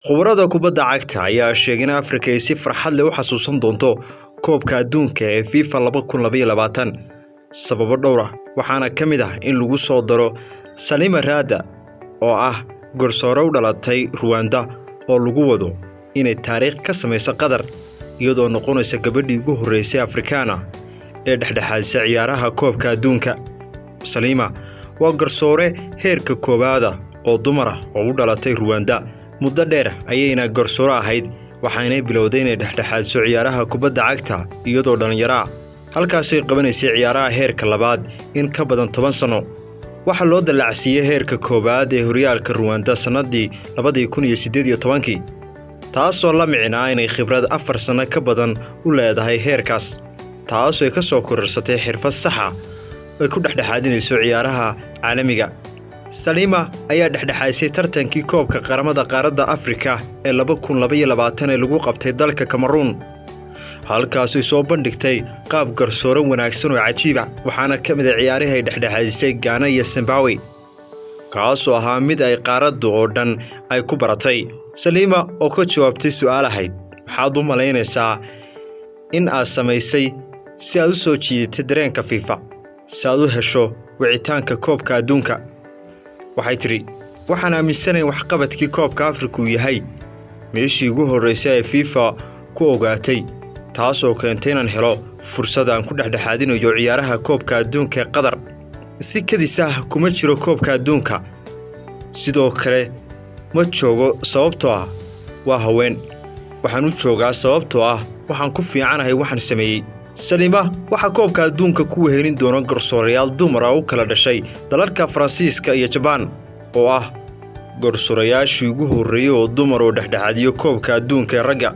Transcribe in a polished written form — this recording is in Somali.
Khubarada kubadda cagta ayaa sheegay in Afrika ay si farxad leh u xasuusan doonto koobka adduunka ee FIFA 2022 sababo dhowr ah waxaana ka mid ah in lagu soo daro Salima Rada oo ah garsoore u dhalatay Rwanda oo lagu wado inay taariikh ka samayso Qatar iyadoo noqonaysa gabadhii ugu horeysay Afrikaana ee dhexdhexaadisa ciyaaraha koobka adduunka. Salima waa garsoore heerka koowaad oo dumar ah oo u dhalatay Rwanda muddo dheer ayayna garsoore ahayd waxaanay bilowday inay dhexdhexaadiso ciyaaraha kubadda cagta iyadoo dhalinyaro halkaas ay qabanaysay ciyaaraha heerka labaad in ka badan 10 sano. waxa loo dalacsiyay heerka koowaad ee horyaalka Rwanda sanadii 2018 taasoo la micnaa inay khibrad 4 sano ka badan u leedahay heerkaas taasoo ay ka soo korarsatay xirfad sax ah oo ku dhexdhexaadinayso ciyaaraha caalamiga. Salima ayaa dhexdhexaadisay tartankii koobka qaramada qaaradda Afrika ee 2022 ee lagu qabtay dalka Cameroon halkaas ay soo bandhigtay qaab garsoore wanaagsan oo cajiib ah waxaana ka mid ah ciyaaraha ay dhexdhexaadisay Ghana iyo Zimbabwe kaasoo ahaa mid ay qaaraddu oo dhan ay ku baratay. Salima oo ka jawaabtay su'aal ahayd waxaad u malaynaysaa in aad samaysay si aad u soo jiidatay dareenka FIFA si aad u hesho wicitaanka koobka adduunka. waxay tiri waxaan aaminsanahay waxqabadkii koobka Afrika uu yahay meeshii ugu horeysay ee FIFA ku ogaatay taasoo keentay inaan helo fursad aan ku dhexdhexaadinayo ciyaaraha koobka adduunka ee Qatar. si kadis ah kuma jiro koobka adduunka sidoo kale ma joogo sababtoo ah waa haween waxaan u joogaa sababtoo ah waxaan ku fiicanahay waxaan sameeyay. Salima waxa koobka adduunka ku wehelin doona garsooreyaal dumar ah oo kala dhashay dalalka Faransiiska iyo Japan oo ah garsooreyaashii ugu horeeyay oo dumar oo dhexdhexaadiyo koobka adduunka ee ragga.